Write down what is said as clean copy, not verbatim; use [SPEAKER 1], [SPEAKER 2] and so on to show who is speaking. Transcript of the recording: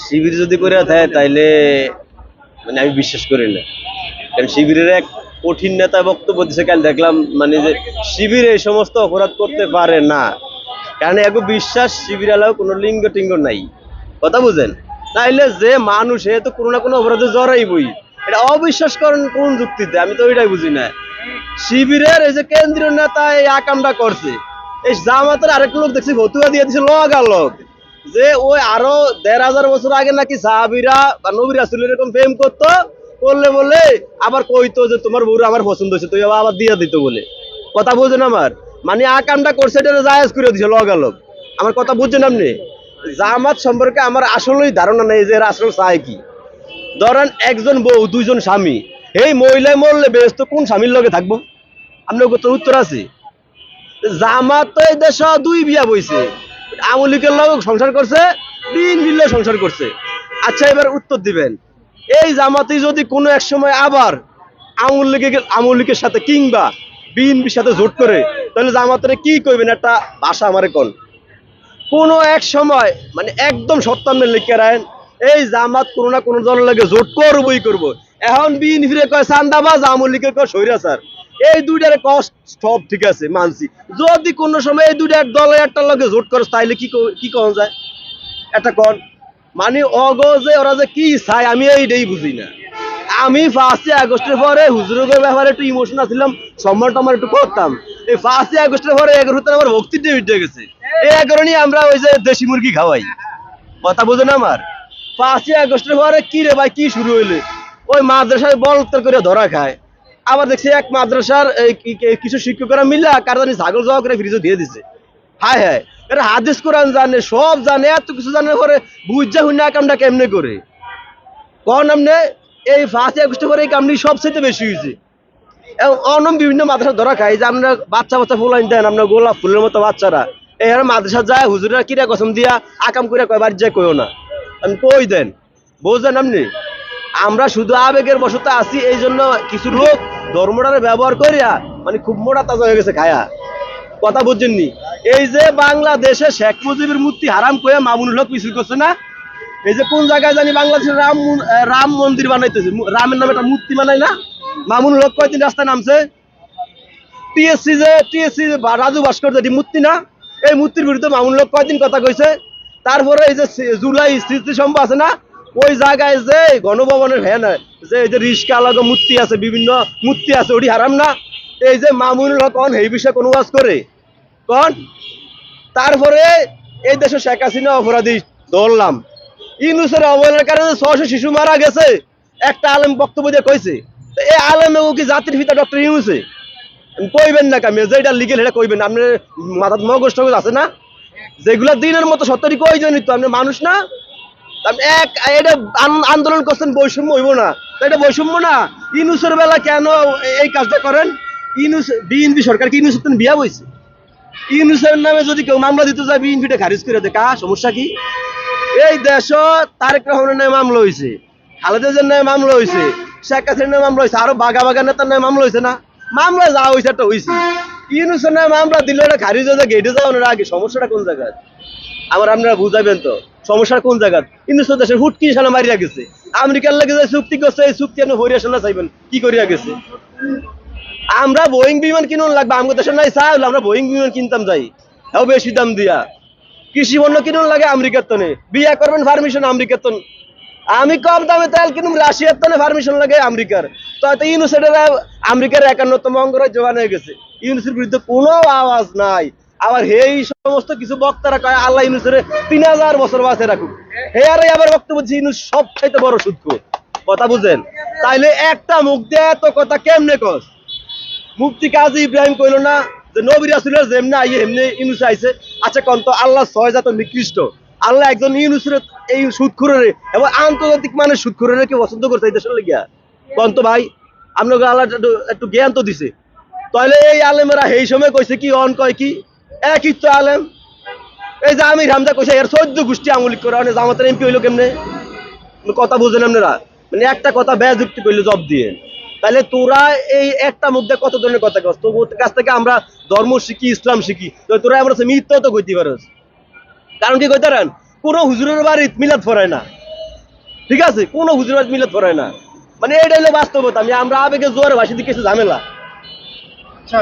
[SPEAKER 1] শিবির যদি করে থাকে তাইলে মানে আমি বিশ্বাস করি না। কারণ শিবিরের এক কঠিন নেতা বক্তব্য দিচ্ছে, কাল দেখলাম মানে যে শিবির এই সমস্ত অপরাধ করতে পারে না। কারণ এগো বিশ্বাস শিবির আলাও কোনো লিঙ্গ টিঙ্গ নাই, কথা বুঝেন? তাইলে যে মানুষ এ তো কোনো না কোনো অপরাধে জড়াইবই, এটা অবিশ্বাস করেন কোন যুক্তিতে? আমি তো ওইটাই বুঝি না। শিবিরের এই যে কেন্দ্রীয় নেতা এই আকামটা করছে, এই জামাতের আরেক লোক দেখছি ফতুয়া দিয়ে দিছে লগালগ যে ওই আরো ১,৫০০ বছর আগে নাকি সাহাবীরা বা নবী রাসূল এরকম প্রেম করতো, করলে বলে আবার কইতো যে তোমার বউরে আমার পছন্দ হয়েছে, তুই আবার দিয়ে দিত বলে। কথা বুঝেন আমার? মানে আকামটা করছে এটা জায়েজ করে দিছে লগালগ। আমার কথা বুঝছেন আপনি? জামাত সম্পর্কে আমার আসলেই ধারণা নেই যে এরা আসলে চায় কি। ধরেন একজন বউ দুইজন স্বামী, এই মহিলায় মরলে বেহেশতে কোন স্বামীর লগে থাকবো? আপনার তো উত্তর আছে। জামাত তো এই দেশে দুই বিয়া বইছে, আওয়ামী লীগের লগে সংসার করছে, বিএনপির লগে সংসার করছে। আচ্ছা এবার উত্তর দিবেন, এই জামাতি যদি কোনো এক সময় আবার আওয়ামী লীগের সাথে কিংবা বিএনপির সাথে জোট করে, তাহলে জামাতের কি কইবেন? একটা ভাষা আমারে কোন কোনো এক সময় মানে একদম সত্যান্ন লিখে রাখেন, এই জামাত কোনো না কোনো দলের লাগে জোট করবই করব। এখন বিএনপিরে কয় চান্দাবাজ, আওয়ামী লীগের কয় স্বৈরাচার। এই দুইটার কষ্ট সব ঠিক আছে মানছি, যদি কোনো সময় এই দুইটার দলে একটা লগে জোট করে তাইলে কি করা যায়? একটা কন মানে অগজে ওরা যে কি চায় আমি এইটাই বুঝি না। আমি 5ই আগস্টের পরে হুজুরের ব্যাপারে একটু ইমোশনাল ছিলাম, সম্মান টম্মান একটু করতাম। এই 5ই আগস্টের পরে 11 আমার ভক্তিটা উঠে গেছে। এই 11 নিয়ে আমরা ওই যে দেশি মুরগি খাওয়াই, কথা বোঝেন আমার? 5ই আগস্টের পরে কি রে ভাই কি শুরু হইলে ওই মাদ্রাসায় বলতার করে ধরা খায়। আবার দেখছি এক মাদ্রাসার কিছু শিক্ষকরা মিলে কার জানি ছাগল জবা করে ফ্রিজে দিয়ে দিছে। হায় হায়, এরা হাদিস কোরআন জানে, সব জানে, এত কিছু জানার পরে বুঝা হুই না কামটা কেমনে করে কন আমনে? এই 5ই আগস্টের পরে এই কামটি সবচেয়ে বেশি হয়েছে। এবং অনম বিভিন্ন মাদ্রাসা ধরা খাই যে আপনার বাচ্চা বাচ্চা ফুলাইন দেন, আপনার গোলাপ ফুলের মতো বাচ্চারা এই মাদ্রাসা যায়, হুজুরা কিরা কসম দিয়া আকাম করে কয় বাড়ি যায় কইও না, আমি কই দেন বুঝলেন আপনি? আমরা শুধু আবেগের বশত আছি, এই জন্য কিছু লোক ধর্মটারে ব্যবহার করিয়া মানে খুব মোটা তাজা হয়ে গেছে খায়া, কথা বুঝছেননি? এই যে বাংলাদেশে শেখ মুজিবের মূর্তি হারাম কইয়া মামুনুল হক মিছিল করছে না, এই যে কোন জায়গায় জানি বাংলাদেশের রাম মন্দির বানাইতেছে, রামের নামে একটা মূর্তি বানাই না, মামুনুল হক কয়দিন রাস্তায় নামছে। টিএসসি যে রাজু ভাস্কর যেটি মূর্তি না, এই মূর্তির বিরুদ্ধে মামুনুল হক কয়দিন কথা কইছে। তারপরে এই যে জুলাই স্মৃতিস্তম্ভ আছে না, ওই জায়গায় যে গণভবনের ভ্যান যে এই যে রিস্কা আলাদা মূর্তি আছে, বিভিন্ন মূর্তি আছে, ওটি হারাম না? এই যে মামুনুল হক কন এই বিষয়ে কোনো ওয়াজ করে কন? তারপরে এই দেশে শেখ হাসিনা অপরাধী ধরলাম, ইউনূসের অবহেলার কারণে 600 শিশু মারা গেছে, একটা আলেম বক্তব্য দিয়ে কইছে। এই আলেমে ও কি জাতির পিতা ডক্টর ইউনূসে? কইবেন না কামে যেটা লিগেল সেটা কইবেন। আপনার মাথার মগজ টগজ আছে না? যেগুলা দিনের মতো সত্যি কয়জনই তো আপনি মানুষ না? এক এটা আন্দোলন করছেন বৈষম্য হইব না, এটা বৈষম্য না? ইউনূসের বেলা কেন এই কাজটা করেন? ইউনূস বিএনপি সরকার কি ইউনূসের বিয়া বইছে? ইউনূসের নামে যদি কেউ মামলা দিতে যায় বিএনপিটা খারিজ করে দেয়, সমস্যা কি? এই দেশ তারেক রহমানের নামে মামলা হয়েছে, খালেদা জিয়ার নামে মামলা হয়েছে, শেখ হাসিনার নামে মামলা হয়েছে, আরো বাঘা বাঘা নেতার নামে মামলা হয়েছে না? মামলা যা হয়েছে একটা হয়েছে, ইউনূসের নামে মামলা দিলে ওটা খারিজ হয়ে যায়, গেটে যাওয়ানোর আগে। সমস্যাটা কোন জায়গায় আমার আপনারা বুঝাবেন তো? সমস্যাটা কোন জায়গায়? ইউনূস দেশের হুটকি সালা মারিয়া গেছে, আমেরিকার লাগে যে চুক্তি করছে, এই চুক্তি আপনি হরিয়া সালা চাইবেন কি করিয়া গেছে? আমরা বোয়িং বিমান কিনুন লাগবে, আমাদের দেশের নাই চাইলে আমরা বোয়িং বিমান কিনতাম যাই, তাও বেশি দাম দিয়া। কৃষি পণ্য কিনুন লাগে আমেরিকার তনে, বিয়া করবেন পারমিশন আমেরিকার তন। আমি কম দামে তেল কিনুম রাশিয়ার তনে, পারমিশন লাগে আমেরিকার। তো ইউনুসের আমেরিকার 51তম অঙ্গরাজ্য হয়ে গেছে, ইউনুসের বিরুদ্ধে কোনো আওয়াজ নাই। আবার এই সমস্ত কিছু বক্তারা কয় আল্লাহ ইউনুসের 3000 বছর বাঁচে রাখুক, হে আর আবার বক্তব্য দিচ্ছে ইউনুস সবচাইতে বড় সুদখোর, কথা বুঝেন? তাইলে একটা মুখ দিয়ে এত কথা কেমনে কস? মুফতি কাজী ইব্রাহিম কইল না যে নবী রাসূলের যেমনে আইয়ে এমনি ইউনূস আইছে? আচ্ছা কোন তো আল্লাহ 6 জাত নিকৃষ্ট, আল্লাহ একজন ইউনূসের এই সুদখোরের এবং আন্তর্জাতিক মানের সুদখোরের কি পছন্দ করতে এই দেশের লাগিয়া? কোন তো ভাই, আপনাকে আল্লাহ একটু জ্ঞান তো দিছে। তাহলে এই আলেমেরা এই সময় কইছে কি, অন কয় কি একই তো আলেম। এই যে আমির হামজা কইছে এর 14 গোষ্ঠী আমলিক করে, মানে জামাতের এমপি হইলো কেমনে? কথা বুঝেন আপনারা? মানে একটা কথা বেযুক্তি কইলে জব দিয়ে। তাহলে তোরা এই একটা মধ্যে কত ধরনের কথা কস? তোর কাছ থেকে আমরা ধর্ম শিখি, ইসলাম শিখি, তোরা আমরা মিথ্যা তো কইতে পারস। কারণ কি কইতে পারেন? কোনো হুজুরের বাড়িতে মিলাদ পড়ায় না, ঠিক আছে, কোনো হুজুরের বাড়িতে মিলাদ পড়ায় না, মানে এটা হলো বাস্তবতা। আমরা আবেগে জোয়ারে ভাসি দিয়ে কিছু ঝামেলা।
[SPEAKER 2] আচ্ছা